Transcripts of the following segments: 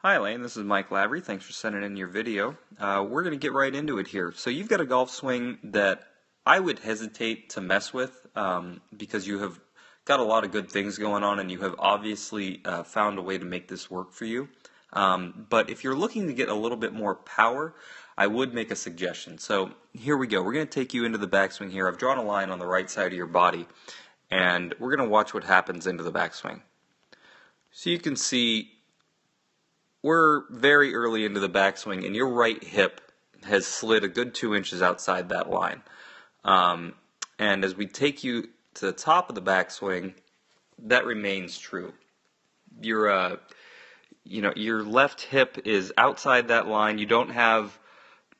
Hi Elaine, this is Mike Lavery. Thanks for sending in your video. We're going to get right into it here. So you've got a golf swing that I would hesitate to mess with because you have got a lot of good things going on and you have obviously found a way to make this work for you. But if you're looking to get a little bit more power, I would make a suggestion. So here we go. We're going to take you into the backswing here. I've drawn a line on the right side of your body and we're going to watch what happens into the backswing. So you can see we're very early into the backswing, and your right hip has slid a good 2 inches outside that line. And as we take you to the top of the backswing, that remains true. Your left hip is outside that line. You don't have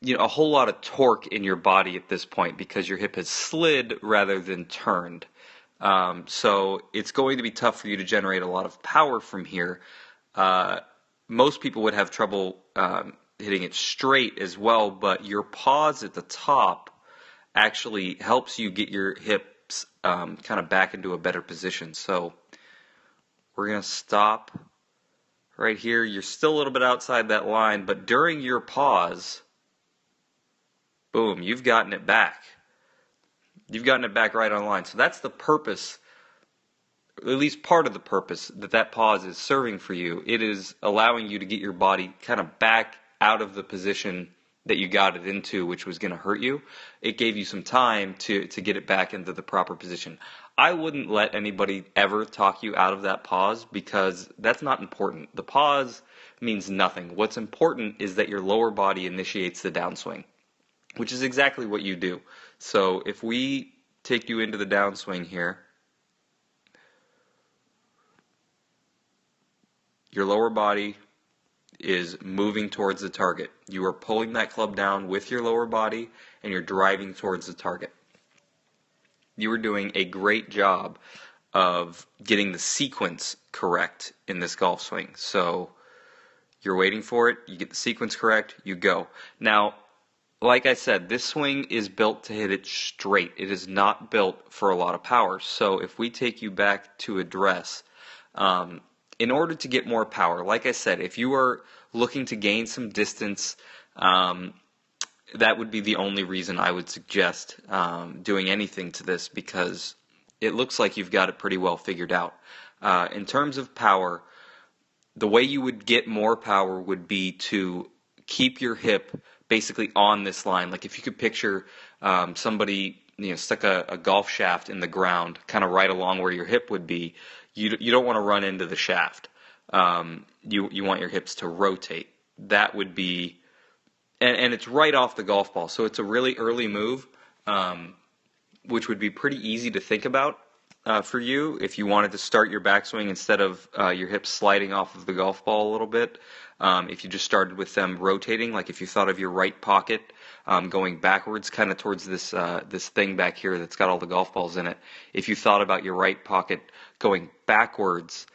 a whole lot of torque in your body at this point because your hip has slid rather than turned. So it's going to be tough for you to generate a lot of power from here. Most people would have trouble hitting it straight as well, but your pause at the top actually helps you get your hips kind of back into a better position. So we're going to stop right here. You're still a little bit outside that line, but during your pause, boom, you've gotten it back. You've gotten it back right on line. So that's the purpose, at least part of the purpose that pause is serving for you. It is allowing you to get your body kind of back out of the position that you got it into, which was going to hurt you. It gave you some time to get it back into the proper position. I wouldn't let anybody ever talk you out of that pause because that's not important. The pause means nothing. What's important is that your lower body initiates the downswing, which is exactly what you do. So if we take you into the downswing here, your lower body is moving towards the target. You are pulling that club down with your lower body and you're driving towards the target. You are doing a great job of getting the sequence correct in this golf swing. So you're waiting for it, you get the sequence correct, you go. Now, like I said, this swing is built to hit it straight. It is not built for a lot of power. So if we take you back to address, in order to get more power, like I said, if you are looking to gain some distance, that would be the only reason I would suggest doing anything to this because it looks like you've got it pretty well figured out. In terms of power, the way you would get more power would be to keep your hip basically on this line. Like if you could picture somebody stuck a golf shaft in the ground kind of right along where your hip would be, you don't want to run into the shaft. You want your hips to rotate. That would be, and it's right off the golf ball, so it's a really early move, which would be pretty easy to think about for you if you wanted to start your backswing instead of your hips sliding off of the golf ball a little bit. If you just started with them rotating, like if you thought of your right pocket going backwards kind of towards this thing back here that's got all the golf balls in it, if you thought about your right pocket going backwards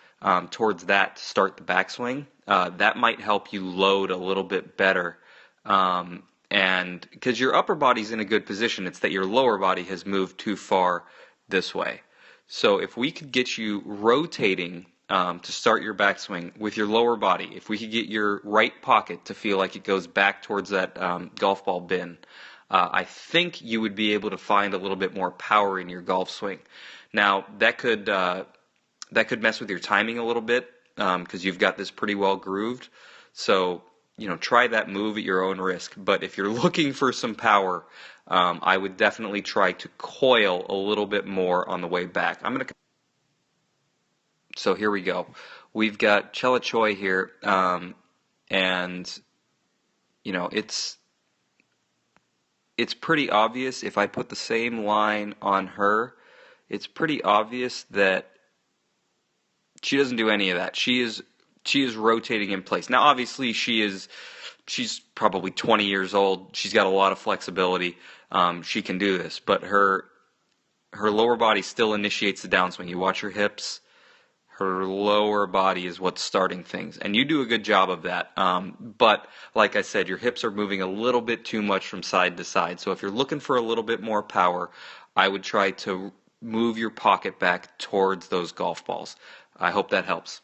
towards that to start the backswing, that might help you load a little bit better. And because your upper body's in a good position, it's that your lower body has moved too far this way. So if we could get you rotating to start your backswing with your lower body, if we could get your right pocket to feel like it goes back towards that golf ball bin, I think you would be able to find a little bit more power in your golf swing. Now that could mess with your timing a little bit because you've got this pretty well grooved. So try that move at your own risk. But if you're looking for some power, I would definitely try to coil a little bit more on the way back. So here we go. We've got Chella Choi here, and it's pretty obvious if I put the same line on her. It's pretty obvious that she doesn't do any of that. She is rotating in place. Now, obviously, she's probably 20 years old. She's got a lot of flexibility. She can do this, but her lower body still initiates the downswing. You watch her hips. Her lower body is what's starting things, and you do a good job of that. But like I said, your hips are moving a little bit too much from side to side. So if you're looking for a little bit more power, I would try to move your pocket back towards those golf balls. I hope that helps.